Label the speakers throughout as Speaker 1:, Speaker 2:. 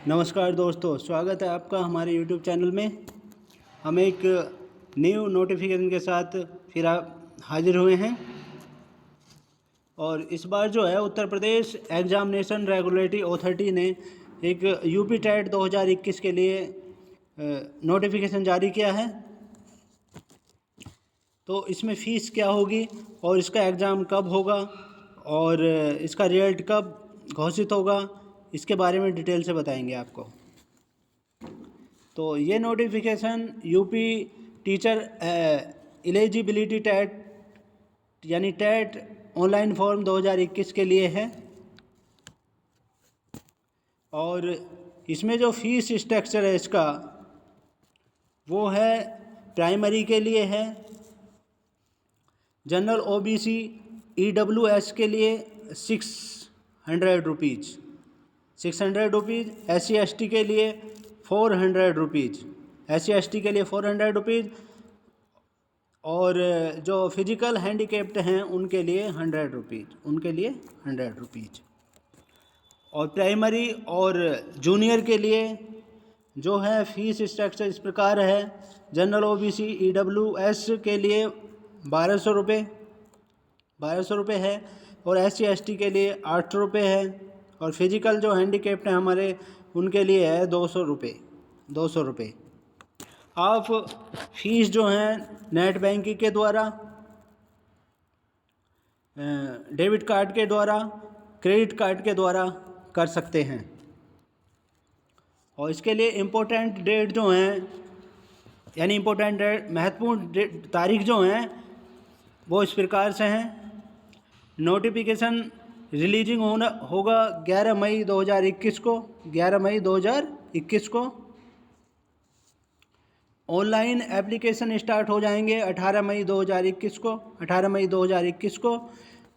Speaker 1: नमस्कार दोस्तों, स्वागत है आपका हमारे YouTube चैनल में। हम एक न्यू नोटिफिकेशन के साथ फिर आप हाजिर हुए हैं और इस बार जो है Uttar Pradesh examination regulatory authority ने एक यूपी टेट 2021 के लिए नोटिफिकेशन जारी किया है। तो इसमें फ़ीस क्या होगी और इसका एग्ज़ाम कब होगा और इसका रिजल्ट कब घोषित होगा, इसके बारे में डिटेल से बताएंगे आपको। तो ये notification UP teacher eligibility TET यानी टेट ऑनलाइन फॉर्म 2021 के लिए है और इसमें जो फीस स्ट्रक्चर है इसका वो है प्राइमरी के लिए है, जनरल ओबीसी ईडब्ल्यूएस के लिए 600 रुपीज़, 600 रुपीज़, SC ST के लिए 400 रुपीज़, SC ST के लिए 400 रुपीज़ और जो फिजिकल हैंडीकैप्ड हैं उनके लिए 100 रुपीज़, उनके लिए 100 रुपीज़। और प्राइमरी और जूनियर के लिए जो है फ़ीस स्ट्रक्चर इस प्रकार है। जनरल ओबीसी ईडब्ल्यूएस के लिए 1200 रुपये है और SC ST के लिए 800 रुपये है और फिजिकल जो हैंडीकैप्ड हैं हमारे उनके लिए है 200 रुपये। आप फीस जो हैं नेट बैंकिंग के द्वारा, डेबिट कार्ड के द्वारा, क्रेडिट कार्ड के द्वारा कर सकते हैं। और इसके लिए इम्पोर्टेंट डेट जो हैं यानी इम्पोर्टेंट डेट, महत्वपूर्ण तारीख जो हैं वो इस प्रकार से हैं। नोटिफिकेशन रिलीजिंग होगा 11 मई 2021 को, 11 मई 2021 को। ऑनलाइन एप्लीकेशन स्टार्ट हो जाएंगे 18 मई 2021 को, 18 मई 2021 को।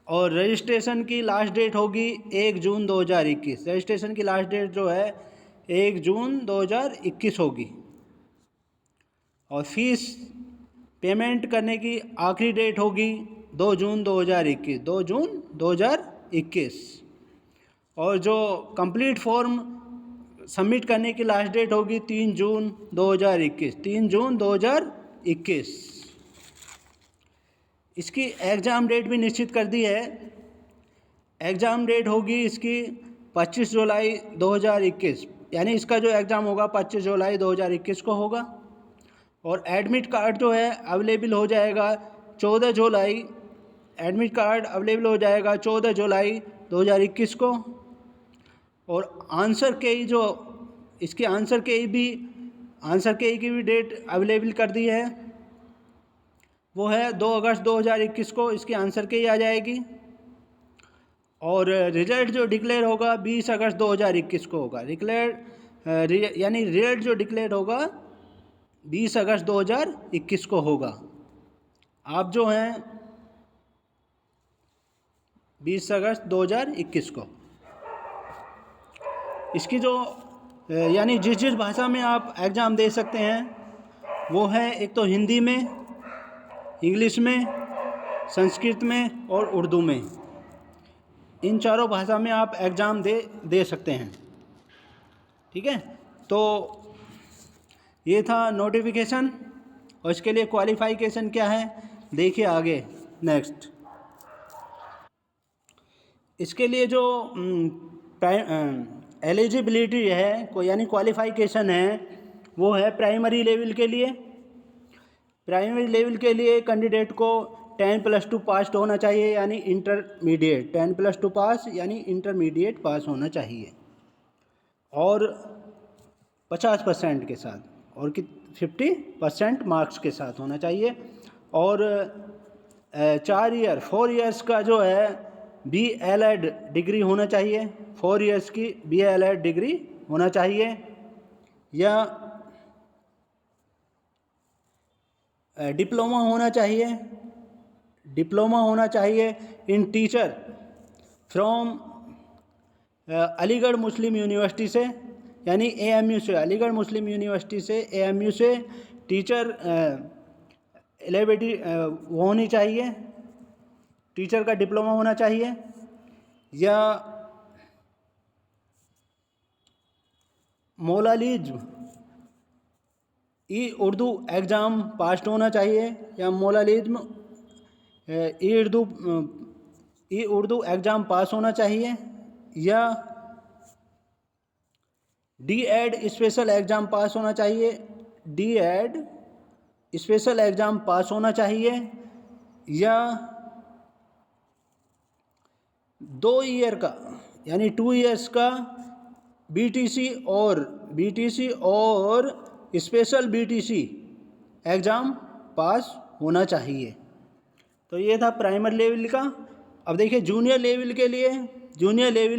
Speaker 1: और रजिस्ट्रेशन की लास्ट डेट होगी 1 जून 2021। रजिस्ट्रेशन की लास्ट डेट जो है 1 जून 2021 होगी। और फीस पेमेंट करने की आखिरी डेट होगी 2 जून 2021, 2 जून 2021। और जो कंप्लीट फॉर्म सबमिट करने की लास्ट डेट होगी 3 जून 2021, 3 जून 2021। इसकी एग्ज़ाम डेट भी निश्चित कर दी है। एग्ज़ाम डेट होगी इसकी 25 जुलाई 2021, यानी इसका जो एग्ज़ाम होगा 25 जुलाई 2021 को होगा। और एडमिट कार्ड जो है अवेलेबल हो जाएगा 14 जुलाई, एडमिट कार्ड अवेलेबल हो जाएगा 14 जुलाई 2021 को। और आंसर के जो इसके आंसर के की भी डेट अवेलेबल कर दी है, वो है 2 अगस्त 2021 को इसकी आंसर के आ जाएगी। और रिजल्ट जो डिक्लेयर होगा 20 अगस्त 2021 को होगा। यानी रिजल्ट जो डिक्लेयर होगा 20 अगस्त 2021 को होगा। आप जो हैं 20 अगस्त 2021 को इसकी जो यानी जिस भाषा में आप एग्ज़ाम दे सकते हैं वो है, एक तो हिंदी में, इंग्लिश में, संस्कृत में और उर्दू में। इन चारों भाषा में आप एग्ज़ाम दे सकते हैं। ठीक है, तो ये था नोटिफिकेशन। और इसके लिए क्वालिफ़िकेशन क्या है देखिए आगे नेक्स्ट। इसके लिए जो एलिजिबिलिटी है यानी क्वालिफ़िकेशन है वो है प्राइमरी लेवल के लिए। प्राइमरी लेवल के लिए कैंडिडेट को 10+2 पास होना चाहिए यानी इंटरमीडिएट, 10+2 पास यानी इंटरमीडिएट पास होना चाहिए और 50% के साथ और 50% मार्क्स के साथ होना चाहिए। और 4 इयर्स का जो है BLED डिग्री होना चाहिए, 4 इयर्स की BLED डिग्री होना चाहिए या डिप्लोमा होना चाहिए in teacher from Aligarh Muslim University से, यानी AMU से, अलीगढ़ मुस्लिम यूनिवर्सिटी से, AMU से टीचर एलिजिबिलिटी वो होनी चाहिए, टीचर का डिप्लोमा होना चाहिए या मोलालिज्म ई उर्दू एग्ज़ाम पास होना चाहिए, या मोलालिज्म ई उर्दू एग्ज़ाम पास होना चाहिए, या D Ed special exam pass होना चाहिए, D Ed special exam pass होना चाहिए, या 2 ईयर का यानी 2 इयर्स का बीटीसी और स्पेशल बीटीसी एग्ज़ाम पास होना चाहिए। तो ये था प्राइमरी लेवल का। अब देखिए जूनियर लेवल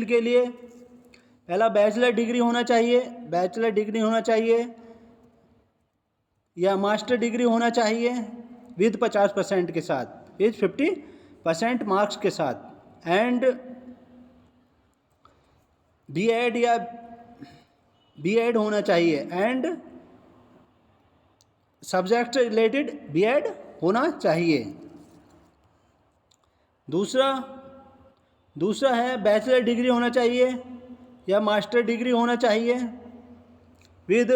Speaker 1: के लिए पहला बैचलर डिग्री होना चाहिए या मास्टर डिग्री होना चाहिए विद 50% के साथ, विद 50% मार्क्स के साथ, एंड बीएड होना चाहिए, एंड सब्जेक्ट रिलेटेड बीएड होना चाहिए। दूसरा है बैचलर डिग्री होना चाहिए या मास्टर डिग्री होना चाहिए विद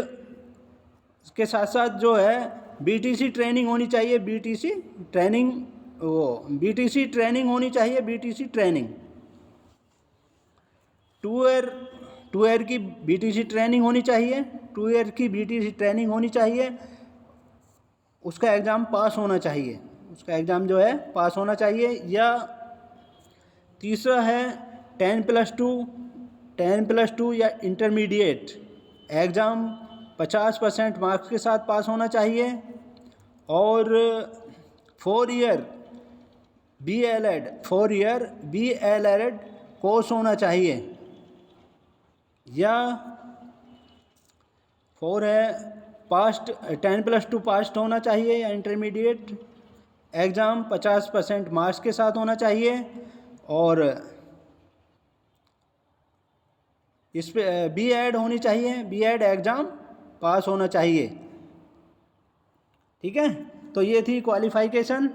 Speaker 1: के साथ साथ जो है बीटीसी ट्रेनिंग होनी चाहिए, बीटीसी ट्रेनिंग ट्रेनिंग 2 ईयर की बीटीसी ट्रेनिंग होनी चाहिए, 2 ईयर की बीटीसी ट्रेनिंग होनी चाहिए। उसका एग्ज़ाम पास होना चाहिए, उसका एग्ज़ाम जो है पास होना चाहिए। या तीसरा है 10+2 या इंटरमीडिएट एग्ज़ाम 50% मार्क्स के साथ पास होना चाहिए, और 4 ईयर BLED कोर्स होना चाहिए, या 4 है 10+2 पास्ट होना चाहिए, या इंटरमीडिएट एग्ज़ाम 50% मार्क्स के साथ होना चाहिए, और इस पे BEd होनी चाहिए, BEd एग्ज़ाम पास होना चाहिए। ठीक है, तो ये थी क्वालिफ़िकेशन,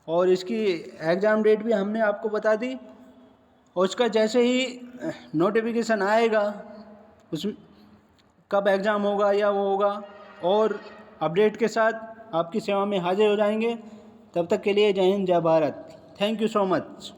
Speaker 1: और इसकी एग्ज़ाम डेट भी हमने आपको बता दी, और उसका जैसे ही नोटिफिकेशन आएगा उस कब एग्ज़ाम होगा या वो होगा, और अपडेट के साथ आपकी सेवा में हाजिर हो जाएंगे। तब तक के लिए जय हिंद, जय Bharat. Thank you so much.